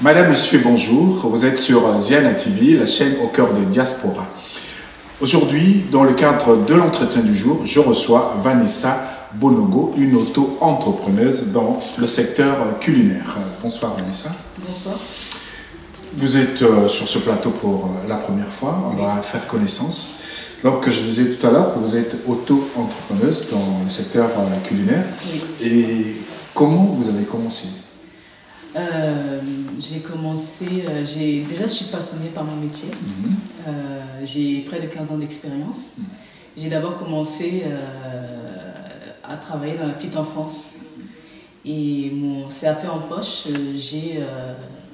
Madame, Monsieur, bonjour. Vous êtes sur Ziana TV, la chaîne au cœur de Diaspora. Aujourd'hui, dans le cadre de l'entretien du jour, je reçois Vanessa Bonogo, une auto-entrepreneuse dans le secteur culinaire. Bonsoir Vanessa. Bonsoir. Vous êtes sur ce plateau pour la première fois, on va faire connaissance. Donc, je disais tout à l'heure que vous êtes auto-entrepreneuse dans le secteur culinaire. Oui. Et comment vous avez commencé? J'ai commencé, déjà je suis passionnée par mon métier. J'ai près de 15 ans d'expérience. J'ai d'abord commencé à travailler dans la petite enfance. Et mon CAP en poche, j'ai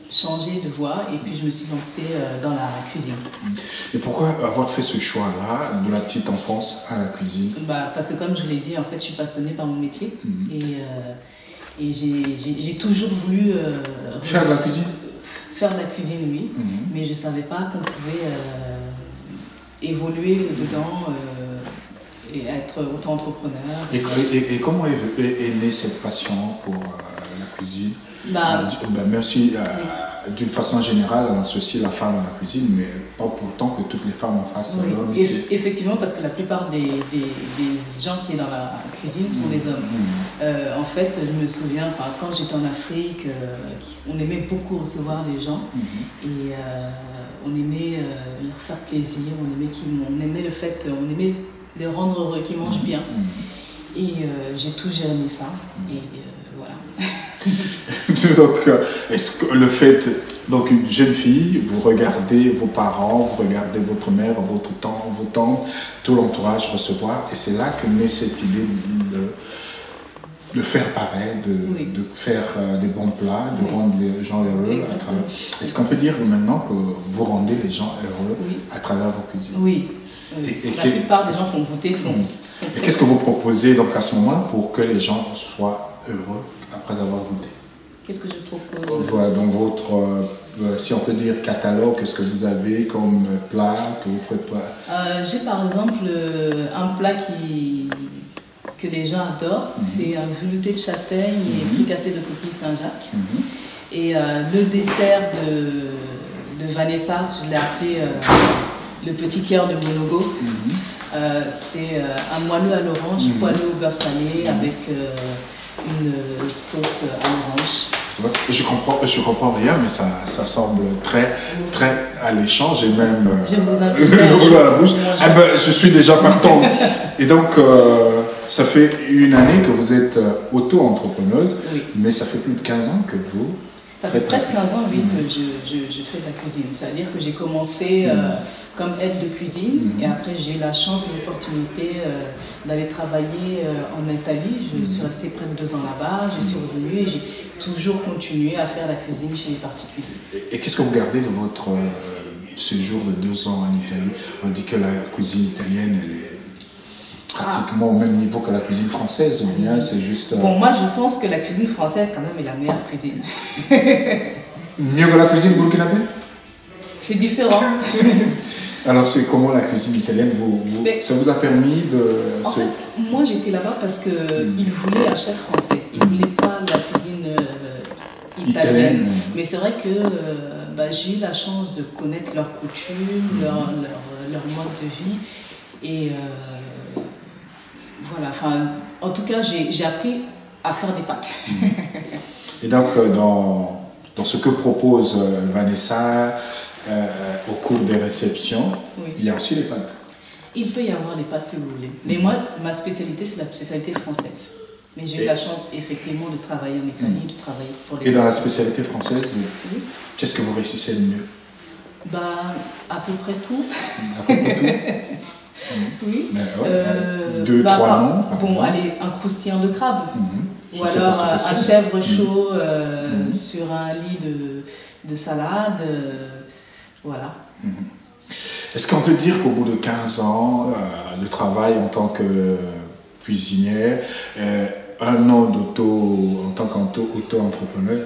changé de voie et puis je me suis lancée dans la cuisine. Et pourquoi avoir fait ce choix-là, de la petite enfance à la cuisine? Parce que comme je l'ai dit, en fait, je suis passionnée par mon métier. Et j'ai toujours voulu faire de la cuisine. Faire de la cuisine, oui, mais je ne savais pas qu'on pouvait évoluer dedans et être auto-entrepreneur. Et comment est née cette passion pour la cuisine? Même si d'une façon générale, on associe la femme à la cuisine, mais pas pourtant que toutes les femmes en fassent leur métier. Effectivement, parce que la plupart des gens qui sont dans la cuisine sont des hommes. En fait, je me souviens, quand j'étais en Afrique, on aimait beaucoup recevoir les gens et on aimait leur faire plaisir, on aimait les rendre heureux, qu'ils mangent bien. Et j'ai toujours aimé ça. Et voilà. Donc, est-ce que le fait, donc une jeune fille, vous regardez vos parents, vous regardez votre mère, votre tante, vos tantes, tout l'entourage recevoir, et c'est là que naît cette idée de faire pareil, de faire des bons plats, de rendre les gens heureux à travers. Est-ce qu'on peut dire maintenant que vous rendez les gens heureux à travers vos cuisines? Oui. La plupart des gens qui ont goûté sont et qu'est-ce que vous proposez donc à ce moment pour que les gens soient heureux après avoir goûté? Qu'est-ce que je propose? Voilà, dans votre, si on peut dire, catalogue, qu'est-ce que vous avez comme plat que vous préparez? J'ai par exemple un plat que les gens adorent, c'est un velouté de châtaigne et fricassé de coquille Saint-Jacques. Et le dessert de Vanessa, je l'ai appelé le petit cœur de Bonogo. C'est un moelleux à l'orange, poêlé au beurre salé avec une sauce à l'orange. Je comprends rien, mais ça semble très alléchant. J'ai même je vous invite le à la bouche. Je suis déjà partant. Et donc, ça fait une année que vous êtes auto-entrepreneuse, mais ça fait plus de 15 ans que vous... Ça fait près de 15 ans, oui, que je fais de la cuisine. C'est-à-dire que j'ai commencé comme aide de cuisine et après j'ai eu la chance et l'opportunité d'aller travailler en Italie. Je suis restée près de 2 ans là-bas, je suis revenue et j'ai toujours continué à faire la cuisine chez les particuliers. Et qu'est-ce que vous gardez de votre séjour de 2 ans en Italie? On dit que la cuisine italienne, elle est pratiquement au même niveau que la cuisine française, ou bien c'est juste... Bon, moi je pense que la cuisine française quand même est la meilleure cuisine. Mieux que la cuisine burkinabé? C'est différent. Alors c'est comment la cuisine italienne, ça vous a permis de... En fait, moi j'étais là-bas parce qu'ils voulaient un chef français, ils ne voulaient pas la cuisine italienne. Mais c'est vrai que j'ai eu la chance de connaître leurs coutumes, leur mode de vie. Et voilà, en tout cas, j'ai appris à faire des pâtes. Et donc, dans ce que propose Vanessa au cours des réceptions, il y a aussi les pâtes. Il peut y avoir les pâtes si vous voulez. Mais moi, ma spécialité, c'est la spécialité française. Mais j'ai eu la chance, effectivement, de travailler en Italie, de travailler pour les... Et dans la spécialité française, qu'est-ce que vous réussissez le mieux? À peu près tout. À peu près tout. Oui. 2, 3 noms. Bon, allez, un croustillant de crabe. Ou alors un chèvre chaud sur un lit de salade. Voilà. Est-ce qu'on peut dire qu'au bout de 15 ans de travail en tant que cuisinière, un an en tant qu'auto-entrepreneur,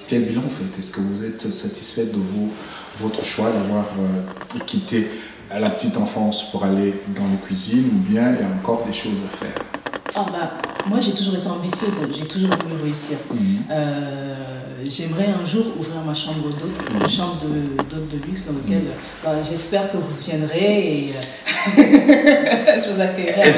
quel bilan vous faites? Est-ce que vous êtes satisfaite de votre choix d'avoir quitté à la petite enfance pour aller dans les cuisines, ou bien il y a encore des choses à faire? Moi, j'ai toujours été ambitieuse, j'ai toujours voulu réussir. J'aimerais un jour ouvrir ma chambre d'hôte, une chambre d'hôte de luxe dans laquelle j'espère que vous viendrez et je vous accueillerai.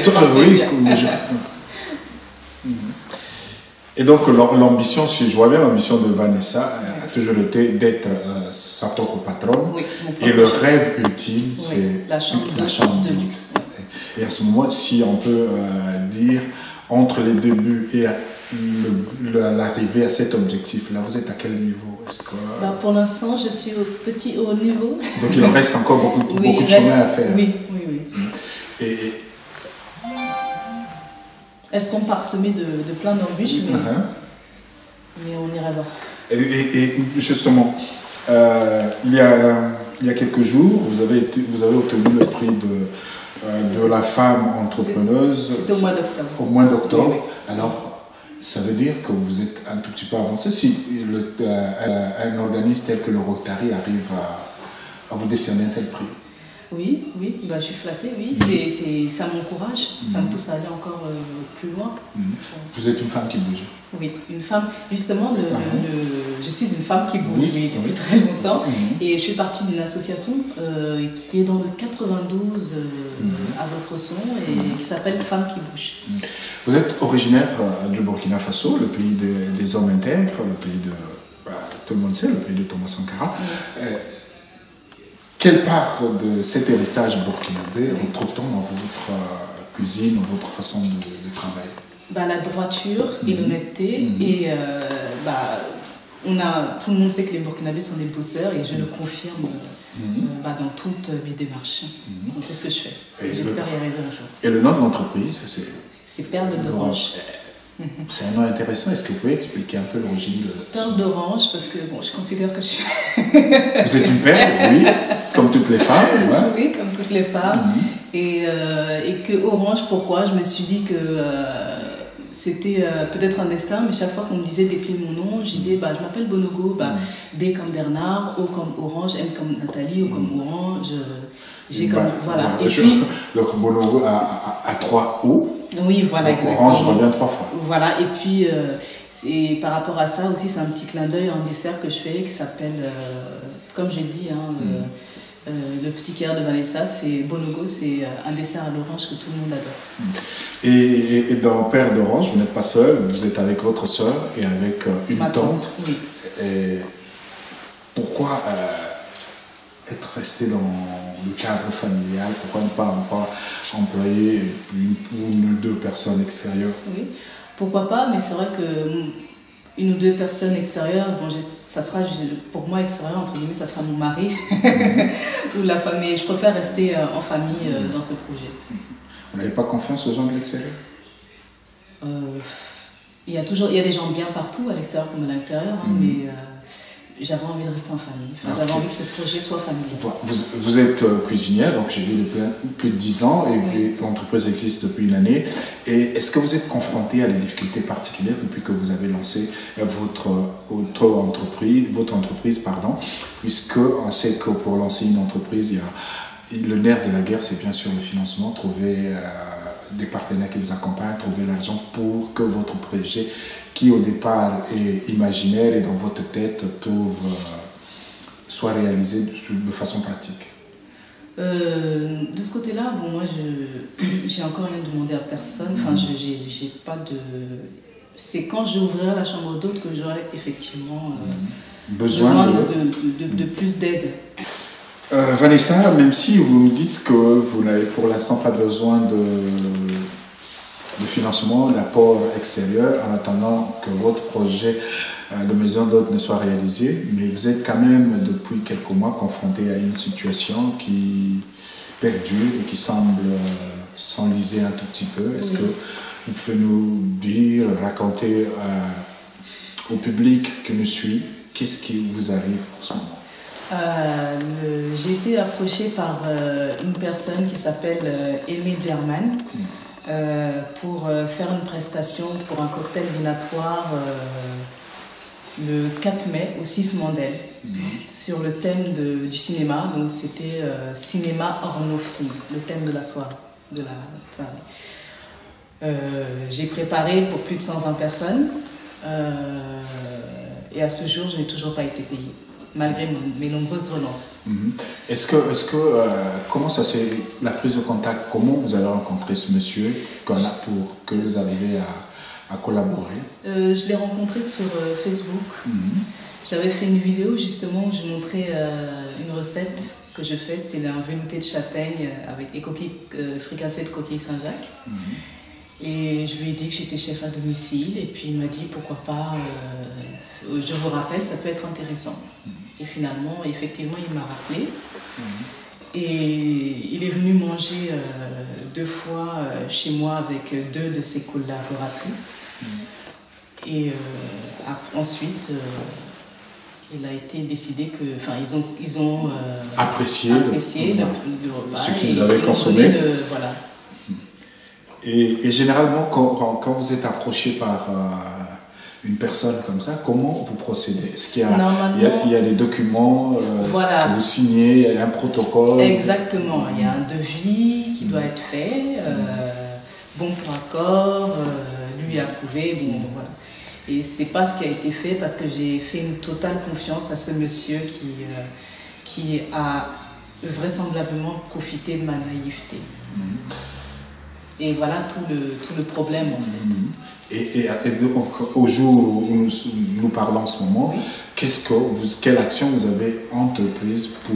Et donc l'ambition, si je vois bien, l'ambition de Vanessa a toujours été d'être sa propre patronne. Oui, et le rêve ultime, c'est la chambre de luxe. Et à ce moment, si on peut dire, entre les débuts et l'arrivée à cet objectif-là, vous êtes à quel niveau? Pour l'instant, je suis au petit haut niveau. Donc il en reste encore beaucoup de chemin à faire. Oui. Et est-ce qu'on parsemé de plein d'embûches, mais on ira voir. Et justement, il y a quelques jours, vous avez obtenu le prix de la femme entrepreneuse. C'était au mois d'octobre. Au mois d'octobre. Oui. Alors, ça veut dire que vous êtes un tout petit peu avancé. Si un organisme tel que le Rotary arrive à vous décerner un tel prix. Oui, je suis flattée, ça m'encourage, ça me pousse à aller encore plus loin. Vous êtes une femme qui bouge. Oui, une femme, justement, je suis une femme qui bouge depuis très longtemps et je suis partie d'une association qui est dans le 92 à votre son et qui s'appelle Femmes qui bougent. Vous êtes originaire du Burkina Faso, le pays des hommes intègres, le pays de, tout le monde sait, le pays de Thomas Sankara. Quelle part de cet héritage burkinabé retrouve-t-on dans votre cuisine, dans votre façon de travailler? La droiture et l'honnêteté. Et tout le monde sait que les Burkinabés sont des bosseurs et je le confirme dans toutes mes démarches, dans tout ce que je fais. J'espère y arriver un jour. Et le nom de l'entreprise, c'est Perles d'Orange. C'est un nom intéressant. Est-ce que vous pouvez expliquer un peu l'origine de... Perle d'Orange, parce que je considère que je suis... Vous êtes une perle, oui, comme toutes les femmes. Ouais. Oui, comme toutes les femmes. Et que Orange, pourquoi? Je me suis dit que c'était peut-être un destin, mais chaque fois qu'on me disait d'épeler mon nom, je disais, je m'appelle Bonogo, B comme Bernard, O comme Orange, N comme Nathalie, O comme Orange. Voilà. Et puis... Donc Bonogo a 3 O. Oui, voilà, donc, exactement. Orange revient 3 fois. Voilà, et puis par rapport à ça aussi, c'est un petit clin d'œil, un dessert que je fais qui s'appelle, comme j'ai dit, le petit cœur de Vanessa, c'est Bonogo, c'est un dessert à l'orange que tout le monde adore. Et dans Perles d'Orange, vous n'êtes pas seul, vous êtes avec votre soeur et avec une tante. Oui. Et pourquoi être resté dans le cadre familial? Pourquoi ne pas employer une ou deux personnes extérieures? Oui, pourquoi pas, mais c'est vrai que une ou deux personnes extérieures, ça sera pour moi extérieur, entre guillemets, ça sera mon mari ou la famille. Je préfère rester en famille dans ce projet. Vous n'avez pas confiance aux gens de l'extérieur? Il y a des gens bien partout, à l'extérieur comme à l'intérieur, mais j'avais envie de rester en famille. J'avais envie que ce projet soit familial. Vous êtes cuisinière, donc j'ai vu depuis plus de 10 ans et l'entreprise existe depuis une année. Et est-ce que vous êtes confronté à des difficultés particulières depuis que vous avez lancé votre entreprise, puisque on sait que pour lancer une entreprise, le nerf de la guerre, c'est bien sûr le financement, trouver des partenaires qui vous accompagnent, trouver l'argent pour que votre projet, qui au départ est imaginaire et dans votre tête, soit réalisé de façon pratique? De ce côté-là, moi, j'ai encore rien demandé à personne. Enfin, j'ai pas de... C'est quand j'ouvrirai la chambre d'hôte que j'aurai effectivement besoin de plus d'aide. Vanessa, même si vous me dites que vous n'avez pour l'instant pas besoin de financement, d'apport extérieur, en attendant que votre projet de maison d'hôte ne soit réalisé, mais vous êtes quand même depuis quelques mois confronté à une situation qui perdure et qui semble s'enliser un tout petit peu. Est-ce que vous pouvez nous dire, raconter au public qui nous suit, qu'est-ce qui vous arrive en ce moment? J'ai été approchée par une personne qui s'appelle Aimé German pour faire une prestation pour un cocktail dînatoire le 4 mai au 6 Mandel sur le thème du cinéma. Donc c'était cinéma hors nos fruits, le thème de la soirée. J'ai préparé pour plus de 120 personnes et à ce jour, je n'ai toujours pas été payée, malgré mes nombreuses relances. Comment ça s'est, la prise de contact, comment vous avez rencontré ce monsieur pour que vous arriviez à collaborer? Je l'ai rencontré sur Facebook. J'avais fait une vidéo justement où je montrais une recette que je fais, c'était un velouté de châtaigne avec des coquilles fricassées de coquilles Saint-Jacques. Et je lui ai dit que j'étais chef à domicile et puis il m'a dit pourquoi pas, je vous rappelle, ça peut être intéressant. Et finalement, effectivement, il m'a rappelé et il est venu manger 2 fois chez moi avec 2 de ses collaboratrices. Et ensuite, il a été décidé que, enfin, ils ont apprécié le repas, ce qu'ils avaient consommé. Voilà. Et généralement, quand vous êtes approché par une personne comme ça, comment vous procédez? Est-ce qu'il y a des documents que vous signez, il y a un protocole? Exactement, il y a un devis qui doit être fait, bon pour accord, lui approuvé, bon voilà. Et c'est pas ce qui a été fait parce que j'ai fait une totale confiance à ce monsieur qui a vraisemblablement profité de ma naïveté. Et voilà tout le problème en fait. Et au jour où nous parlons en ce moment, quelle action vous avez entreprise pour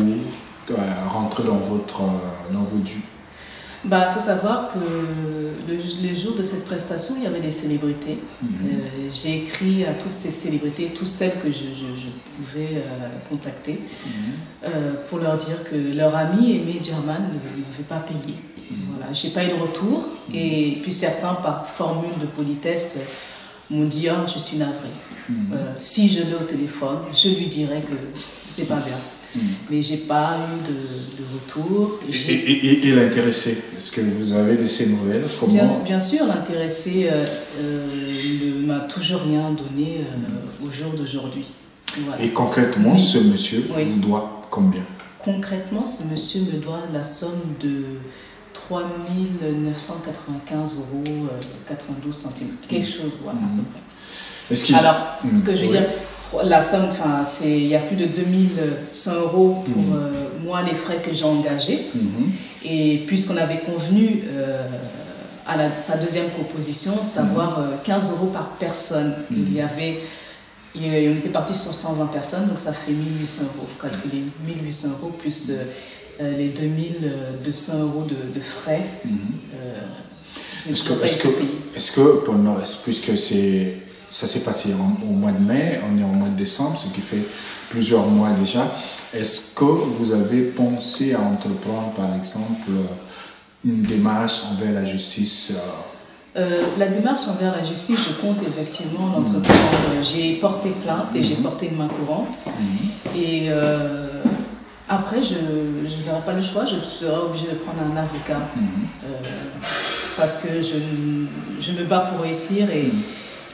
rentrer dans vos dus? Faut savoir que les jours de cette prestation, il y avait des célébrités. J'ai écrit à toutes ces célébrités, toutes celles que je pouvais contacter, pour leur dire que leur ami Aimé German ne m'avait pas payé. Voilà, je n'ai pas eu de retour. Et puis certains, par formule de politesse, m'ont dit « je suis navrée. Si je l'ai au téléphone, je lui dirai que c'est pas bien. » Mais j'ai pas eu de retour. Et l'intéressé, est-ce que vous avez de ces nouvelles? Bien sûr, l'intéressé ne m'a toujours rien donné au jour d'aujourd'hui. Voilà. Et concrètement, ce monsieur vous doit combien? Concrètement, ce monsieur me doit la somme de 3 995 € 92 centimes. Quelque chose, voilà, à peu près. Alors, ce que je veux dire, la somme, il y a plus de 2100 € pour moi, les frais que j'ai engagés. Et puisqu'on avait convenu à sa deuxième proposition, c'est d'avoir 15 € par personne. On était parti sur 120 personnes, donc ça fait 1800 €. Il faut calculer 1800 € plus les 2200 € de frais. Est-ce que pour le Nord-Est, puisque ça s'est passé au mois de mai, on est au mois de décembre, ce qui fait plusieurs mois déjà. Est-ce que vous avez pensé à entreprendre, par exemple, une démarche envers la justice? La démarche envers la justice, je compte effectivement l'entreprendre. J'ai porté plainte et j'ai porté une main courante. Et après, je n'aurai pas le choix, je serai obligée de prendre un avocat. Parce que je me bats pour réussir et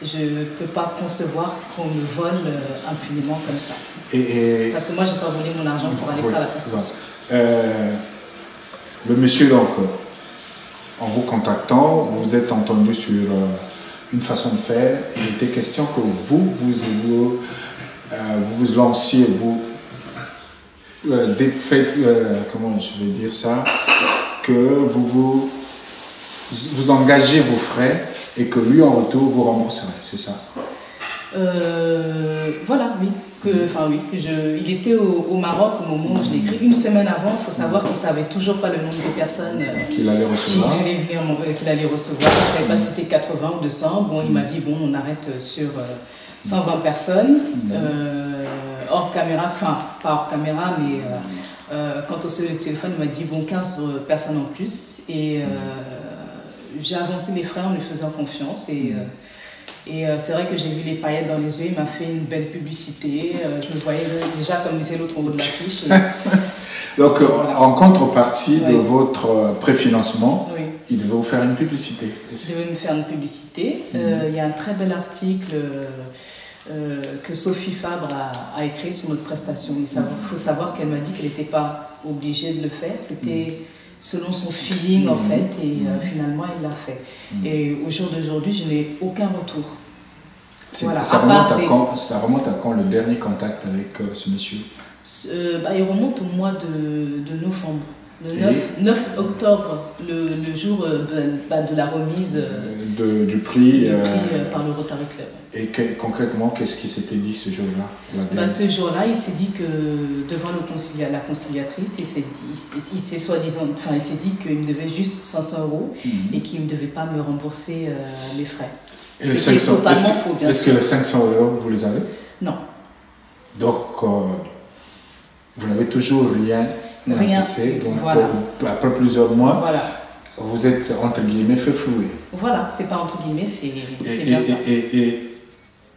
je ne peux pas concevoir qu'on me vole impunément comme ça. Parce que moi, je n'ai pas volé mon argent pour aller faire la prestation. Le monsieur, donc, en vous contactant, vous vous êtes entendu sur une façon de faire. Il était question que vous lanciez, comment je vais dire ça, que vous engagez vos frais et que lui, en retour, vous rembourserait, c'est ça? Voilà, oui. Il était au Maroc au moment où je l'ai écrit. Une semaine avant, il faut savoir qu'il ne savait toujours pas le nombre de personnes qu'il allait recevoir. Qu'il allait recevoir. Je ne savais pas si c'était 80 ou 200. Bon, il m'a dit, bon, on arrête sur 120 personnes, hors caméra, enfin, pas hors caméra, mais quand on s'est eu le téléphone, il m'a dit, bon, 15 personnes en plus. Et j'ai avancé mes frais en lui faisant confiance. Et c'est vrai que j'ai vu les paillettes dans les yeux, il m'a fait une belle publicité. Je me voyais déjà, comme disait l'autre, au bout de l'affiche. Donc, voilà. En contrepartie de votre préfinancement, il devait vous faire une publicité. Il devait me faire une publicité. Il y a un très bel article que Sophie Fabre a écrit sur notre prestation. Il faut savoir qu'elle m'a dit qu'elle n'était pas obligée de le faire. C'était selon son feeling en fait, et finalement il l'a fait. Et au jour d'aujourd'hui, je n'ai aucun retour. Voilà, ça remonte à quand le dernier contact avec ce monsieur? Il remonte au mois de novembre. Le 9 octobre, le jour de la remise du prix, par le Rotary Club. Et concrètement, qu'est-ce qui s'était dit ce jour-là? Ce jour-là, il s'est dit que devant la conciliatrice, il s'est dit qu'il me devait juste 500 € et qu'il ne devait pas me rembourser les frais. Et les 500, totalement faux, bien sûr. Est-ce que les 500 €, vous les avez? Non. Donc, vous n'avez toujours rien passé. Donc, voilà. Après plusieurs mois, voilà, vous êtes, entre guillemets, fait flouer. Voilà, c'est pas entre guillemets, c'est bien ça. Et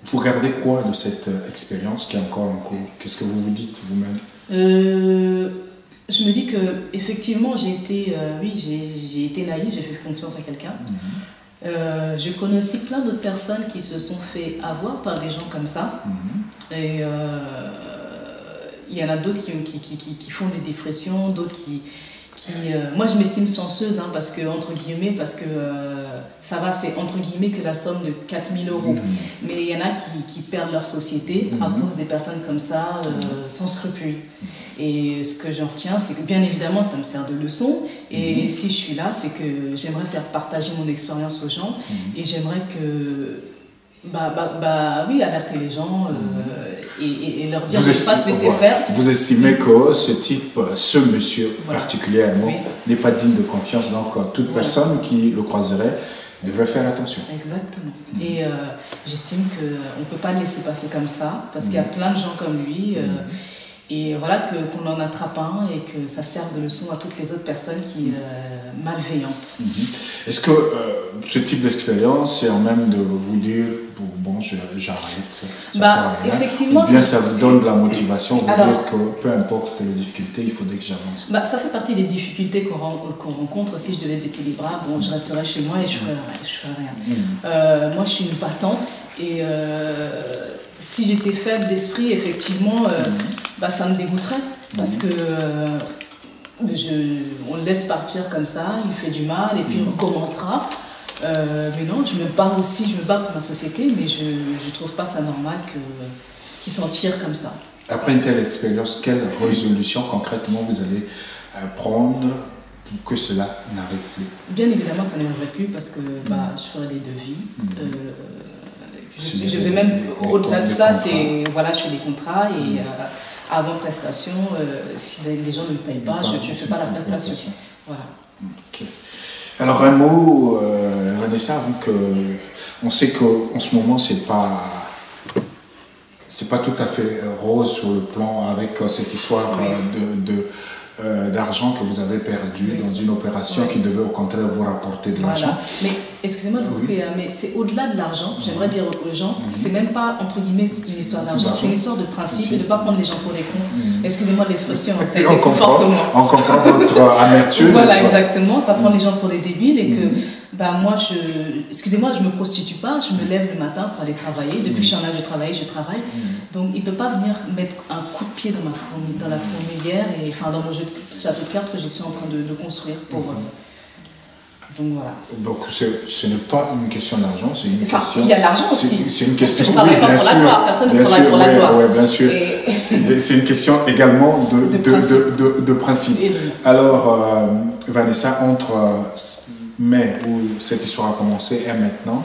vous gardez quoi de cette expérience qui est encore en cours? Qu'est-ce que vous vous dites vous-même? Je me dis que effectivement, j'ai été naïve, j'ai fait confiance à quelqu'un. Je connais aussi plein d'autres personnes qui se sont fait avoir par des gens comme ça. Et il y en a d'autres qui font des dépressions, d'autres moi je m'estime chanceuse, parce que ça va, c'est entre guillemets que la somme de 4 000 €. Mais il y en a qui perdent leur société à cause des personnes comme ça, sans scrupules. Et ce que j'en retiens, c'est que bien évidemment ça me sert de leçon. Et si je suis là, c'est que j'aimerais faire partager mon expérience aux gens. Et j'aimerais que alerter les gens et leur dire de ne pas se laisser faire. Vous estimez que ce monsieur particulièrement n'est pas digne de confiance, donc toute personne qui le croiserait devrait faire attention. Exactement. Et j'estime qu'on ne peut pas le laisser passer comme ça, parce qu'il y a plein de gens comme lui. Et voilà, qu'on en attrape un et que ça serve de leçon à toutes les autres personnes qui malveillantes. Est-ce que ce type d'expérience, c'est en même de vous dire, bon, j'arrête, ça sert à rien, effectivement, ou bien ça vous donne de la motivation, vous dire que peu importe les difficultés, il faudrait que j'avance? Ça fait partie des difficultés qu'on rencontre. Si je devais baisser les bras, je resterais chez moi et je ferais rien. Moi, je suis une battante et si j'étais faible d'esprit, effectivement, ça me dégoûterait parce que on le laisse partir comme ça, il fait du mal et puis il recommencera. Mais non, je me bats pour ma société, mais je ne trouve pas ça normal qu'il s'en tire comme ça. Après une telle expérience, quelle résolution concrètement vous allez prendre pour que cela n'arrive plus? Bien évidemment, ça n'arriverait plus parce que je ferai des devis. Je vais même au-delà de ça, je fais des contrats et avant prestation, si les gens ne me payent pas, je ne fais pas la prestation. Voilà. Okay. Alors un mot, Vanessa, on sait qu'en ce moment c'est pas tout à fait rose sur le plan avec cette histoire d'argent que vous avez perdu dans une opération qui devait au contraire vous rapporter de l'argent. Mais excusez-moi de vous couper, mais c'est au-delà de l'argent. J'aimerais dire aux gens, c'est même pas entre guillemets une histoire d'argent, c'est une histoire de principe et de ne pas prendre les gens pour des cons. Excusez-moi de l'expression, c'est plus fort que moi. On comprend votre amertume. Voilà, exactement, pas prendre les gens pour des débiles et que moi, excusez-moi, je me prostitue pas, je me lève le matin pour aller travailler. Depuis que je suis en âge de travailler, je travaille. Donc, il ne peut pas venir mettre un coup de pied dans la fourmilière, dans mon château de cartes que je suis en train de construire pour... Donc, voilà. Donc, ce n'est pas une question d'argent, c'est une question... Il y a l'argent aussi. C'est une question... Parce que je ne travaille pas pour la gloire, personne ne travaille pour la gloire. Oui, bien sûr. C'est une question également de principe. Alors, Vanessa, entre mai où cette histoire a commencé et maintenant,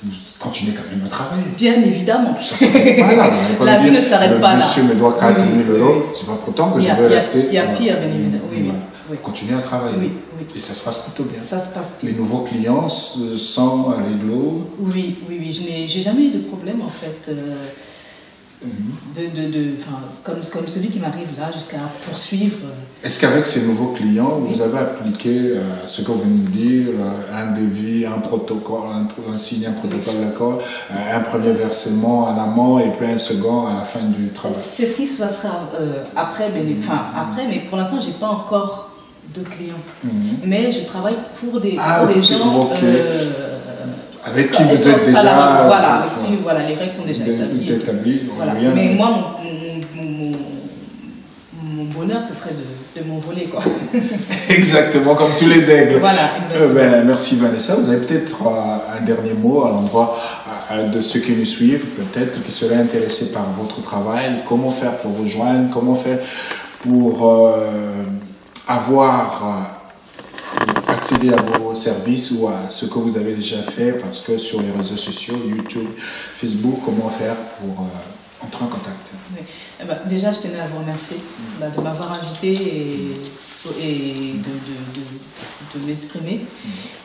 vous continuez quand même à travailler. Bien évidemment. Ça ne s'arrête pas là. La vie ne s'arrête pas là. Monsieur me doit 4 000 €, c'est pas pourtant que je vais rester... Il y a pire, bien évidemment. Vous continuez à travailler. Oui. Et ça se passe plutôt bien. Ça se passe bien. Les nouveaux clients sans réglo. Oui. Je n'ai jamais eu de problème en fait. Comme celui qui m'arrive là, jusqu'à poursuivre. Est-ce qu'avec ces nouveaux clients, vous avez appliqué ce que vous venez de dire, un devis, un protocole, signer un protocole d'accord, un premier versement en amont et puis un second à la fin du travail? C'est ce qui se passera après, mais pour l'instant, je n'ai pas encore de clients. Mais je travaille pour des gens... Avec qui vous êtes déjà... Voilà, les règles sont déjà établies. Voilà. Mais moi, mon bonheur, ce serait de m'envoler, quoi. Exactement, comme tous les aigles. Voilà, ben, merci Vanessa. Vous avez peut-être un dernier mot à l'endroit de ceux qui nous suivent, peut-être qui seraient intéressés par votre travail. Comment faire pour vous joindre? Comment faire pour accéder à vos services ou à ce que vous avez déjà fait? Parce que sur les réseaux sociaux, YouTube, Facebook, comment faire pour entrer en contact? Oui. Eh ben, déjà, je tenais à vous remercier de m'avoir invité et de m'exprimer.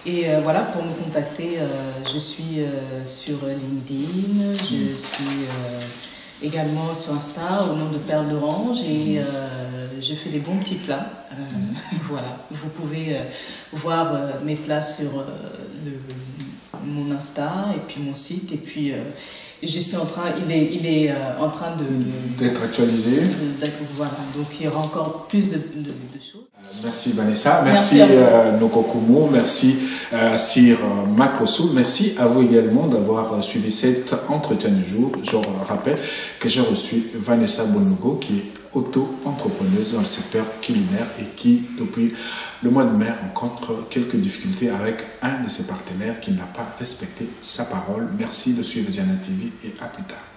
Et voilà, pour me contacter, je suis sur LinkedIn, je suis également sur Insta au nom de Perle d'Orange et je fais des bons petits plats. Voilà, vous pouvez voir mes plats sur mon Insta et puis mon site. Et puis je suis en train, il est en train d'être actualisé. Voilà, donc il y aura encore plus de choses. Merci Vanessa, merci Noko Kumu, merci Sir Makosu, merci à vous également d'avoir suivi cet entretien du jour. Je rappelle que j'ai reçu Vanessa Bonogo qui est auto-entrepreneuse dans le secteur culinaire et qui, depuis le mois de mai, rencontre quelques difficultés avec un de ses partenaires qui n'a pas respecté sa parole. Merci de suivre Ziana TV et à plus tard.